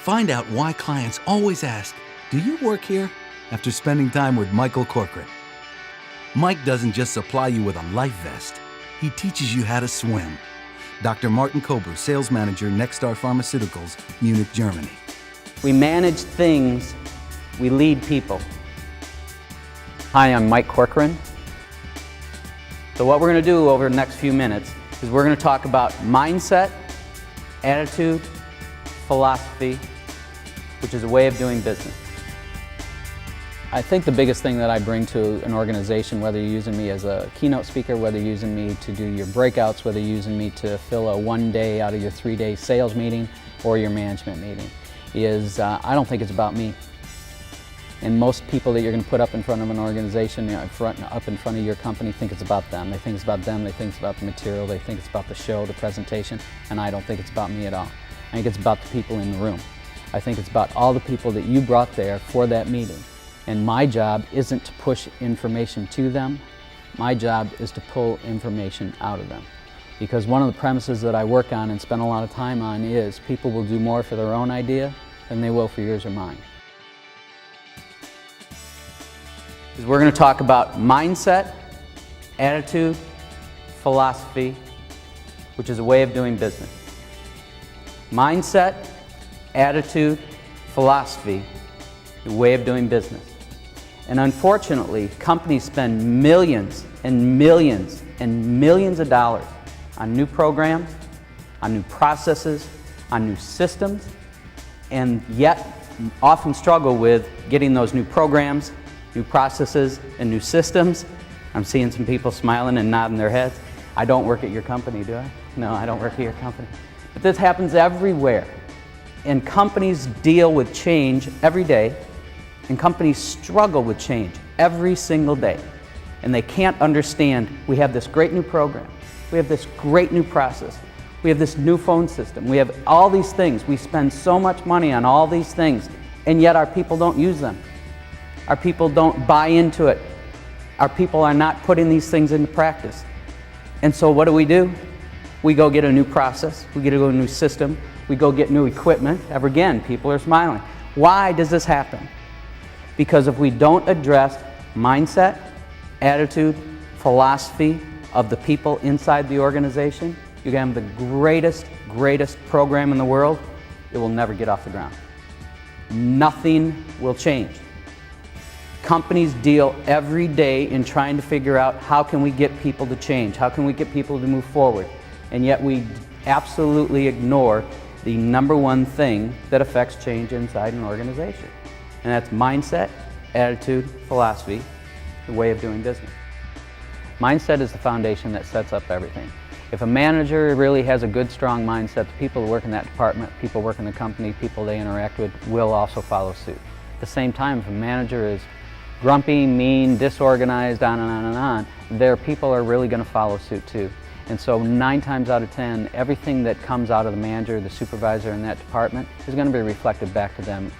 Find out why clients always ask, "Do you work here?" after spending time with Michael Corcoran. Mike doesn't just supply you with a life vest, he teaches you how to swim. Dr. Martin Kober, Sales Manager, Nexstar Pharmaceuticals, Munich, Germany. We manage things, we lead people. Hi, I'm Mike Corcoran. So what we're going to do over the next few minutes is we're going to talk about mindset, attitude, philosophy, which is a way of doing business. I think the biggest thing that I bring to an organization, whether you're using me as a keynote speaker, whether you're using me to do your breakouts, whether you're using me to fill a 1 day out of your 3-day sales meeting or your management meeting, is I don't think it's about me. And most people that you're going to put up in front of an organization, up in front of your company, think it's about them. They think it's about them, they think it's about the material, they think it's about the show, the presentation, and I don't think it's about me at all. I think it's about the people in the room. I think it's about all the people that you brought there for that meeting. And my job isn't to push information to them. My job is to pull information out of them. Because one of the premises that I work on and spend a lot of time on is people will do more for their own idea than they will for yours or mine. We're going to talk about mindset, attitude, philosophy, which is a way of doing business. Mindset, attitude, philosophy, a way of doing business. And unfortunately, companies spend millions and millions and millions of dollars on new programs, on new processes, on new systems, and yet often struggle with getting those new programs, new processes, and new systems. I'm seeing some people smiling and nodding their heads. I don't work at your company, do I? No, I don't work at your company. But this happens everywhere. And companies deal with change every day, and companies struggle with change every single day. And they can't understand, we have this great new program, we have this great new process, we have this new phone system, we have all these things, we spend so much money on all these things, and yet our people don't use them. Our people don't buy into it. Our people are not putting these things into practice. And so what do? We go get a new process, we get a new system, we go get new equipment. Ever again, people are smiling. Why does this happen? Because if we don't address mindset, attitude, philosophy of the people inside the organization, you can have the greatest program in the world, it will never get off the ground. Nothing will change. Companies deal every day in trying to figure out how can we get people to change, how can we get people to move forward, and yet we absolutely ignore the number one thing that affects change inside an organization. And that's mindset, attitude, philosophy, the way of doing business. Mindset is the foundation that sets up everything. If a manager really has a good, strong mindset, the people who work in that department, people who work in the company, people they interact with will also follow suit. At the same time, if a manager is grumpy, mean, disorganized, on and on and on, their people are really going to follow suit too. And so 9 times out of 10, everything that comes out of the manager, the supervisor in that department is going to be reflected back to them.